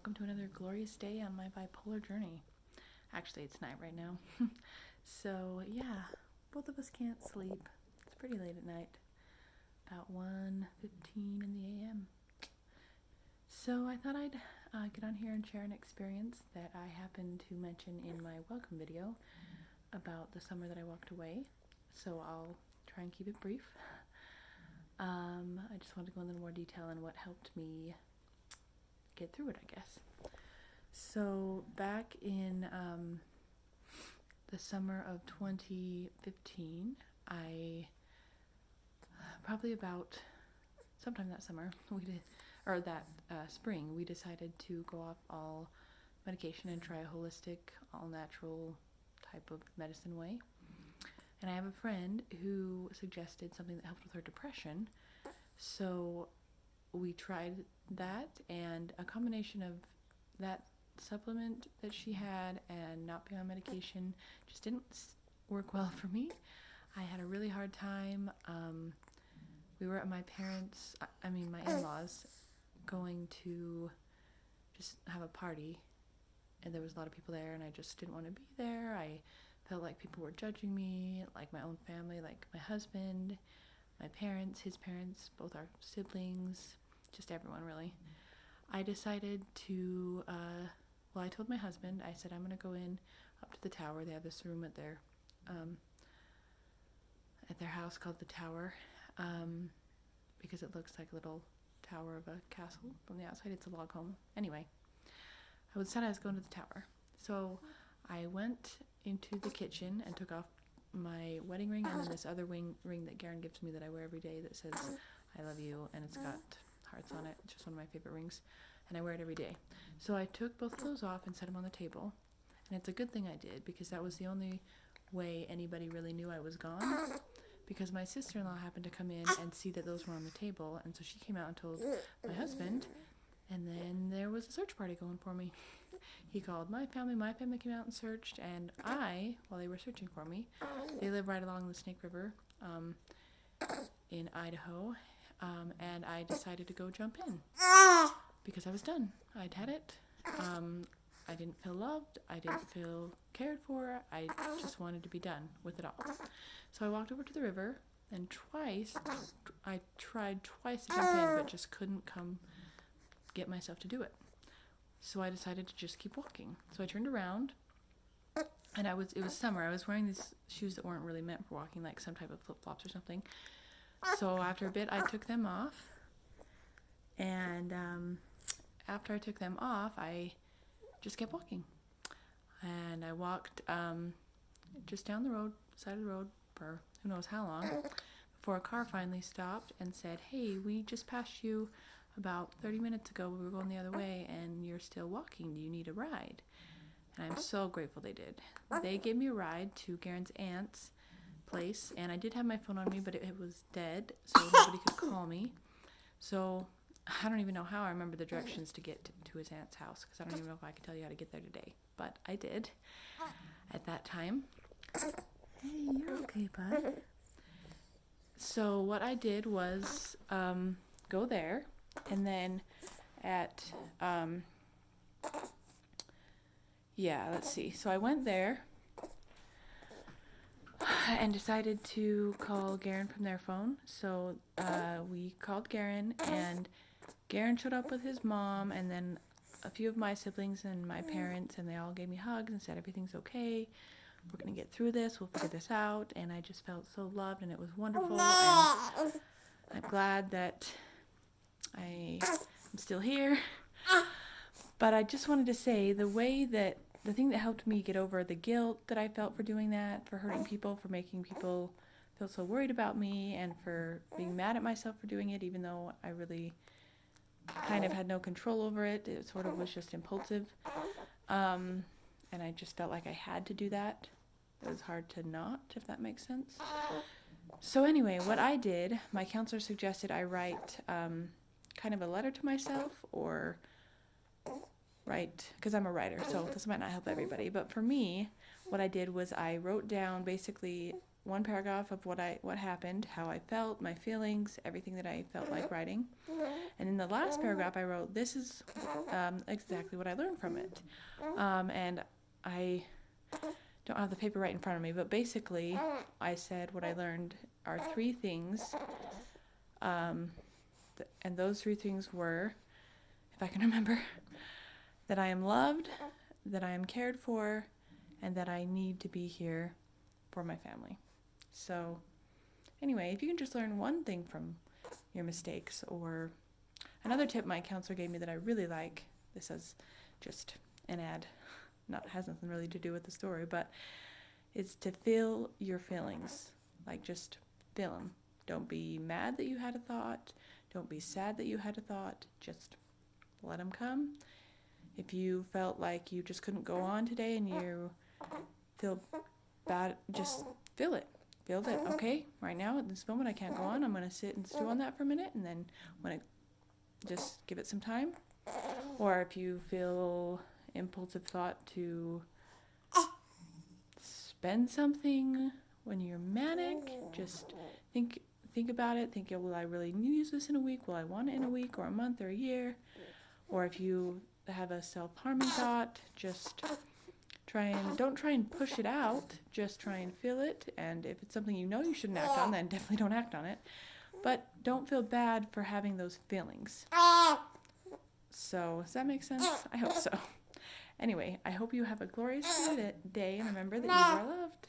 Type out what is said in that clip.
welcome to another glorious day on my bipolar journey. Actually, it's night right now. So, yeah, both of us can't sleep. It's pretty late at night, about 1:15 in the a.m. So, I thought I'd get on here and share an experience that I happened to mention in my welcome video about the summer that I walked away. So, I'll try and keep it brief. I just wanted to go into a little more detail on what helped me get through it, I guess. So back in the summer of 2015, I probably about sometime that summer spring, we decided to go off all medication and try a holistic, all natural type of medicine way. And I have a friend who suggested something that helped with her depression. So we tried that, and a combination of that supplement that she had and not being on medication just didn't work well for me. I had a really hard time. We were at my in-laws, going to just have a party, and there was a lot of people there, and I just didn't want to be there. I felt like people were judging me, like my own family, like my husband, my parents, his parents, both our siblings, just everyone really. I decided to, I told my husband, I said I'm going to go in up to the tower. They have this room at their house called the Tower, because it looks like a little tower of a castle from the outside. It's a log home. Anyway, I decided I was going to the tower. So I went into the kitchen and took off my wedding ring and then this other ring that Garen gives me that I wear every day that says I love you, and it's got hearts on it. It's just one of my favorite rings, and I wear it every day. So I took both of those off and set them on the table, and it's a good thing I did, because that was the only way anybody really knew I was gone, because my sister-in-law happened to come in and see that those were on the table, and so she came out and told my husband, and then there was a search party going for me. He called my family came out and searched, and while they were searching for me, they live right along the Snake River in Idaho, and I decided to go jump in because I was done. I'd had it. I didn't feel loved. I didn't feel cared for. I just wanted to be done with it all. So I walked over to the river, and I tried twice to jump in, but just couldn't get myself to do it. So I decided to just keep walking. So I turned around, and it was summer. I was wearing these shoes that weren't really meant for walking, like some type of flip-flops or something. So after a bit, I took them off, and after I took them off, I just kept walking. And I walked just down the road, side of the road, for who knows how long, before a car finally stopped and said, "Hey, we just passed you about 30 minutes ago. We were going the other way, and you're still walking. Do you need a ride?" And I'm so grateful they did. They gave me a ride to Garen's aunt's place, and I did have my phone on me, but it was dead, so nobody could call me. So I don't even know how I remember the directions to get to his aunt's house, because I don't even know if I can tell you how to get there today, but I did at that time. Hey, you're okay, bud. So what I did was go there, and then at let's see. So I went there and decided to call Garen from their phone. So we called Garen, and Garen showed up with his mom, and then a few of my siblings and my parents, and they all gave me hugs and said everything's okay. We're going to get through this. We'll figure this out. And I just felt so loved, and it was wonderful. And I'm glad that I am still here. But I just wanted to say the thing that helped me get over the guilt that I felt for doing that, for hurting people, for making people feel so worried about me, and for being mad at myself for doing it, even though I really kind of had no control over it. It sort of was just impulsive. And I just felt like I had to do that. It was hard to not, if that makes sense. So anyway, what I did, my counselor suggested I write kind of a letter to myself, or write, because I'm a writer, so this might not help everybody. But for me, what I did was I wrote down basically one paragraph of what happened, how I felt, my feelings, everything that I felt like writing. And in the last paragraph, I wrote, this is exactly what I learned from it. And I don't have the paper right in front of me, but basically I said what I learned are 3 things. And those 3 things were, if I can remember, that I am loved, that I am cared for, and that I need to be here for my family. So anyway, if you can just learn one thing from your mistakes, or another tip my counselor gave me that I really like, this is just an ad, has nothing really to do with the story, but it's to feel your feelings. Like, just feel them. Don't be mad that you had a thought. Don't be sad that you had a thought. Just let them come. If you felt like you just couldn't go on today and you feel bad, just feel it. Feel that, okay, right now at this moment I can't go on. I'm going to sit and stew on that for a minute, and then when just give it some time. Or if you feel impulsive thought to spend something when you're manic, just think about it. Think, will I really use this in a week? Will I want it in a week or a month or a year? Or if you have a self-harming thought, just don't try and push it out. Just try and feel it. And if it's something you know you shouldn't act on, then definitely don't act on it. But don't feel bad for having those feelings. So, does that make sense? I hope so. Anyway, I hope you have a glorious day, and remember that you are loved.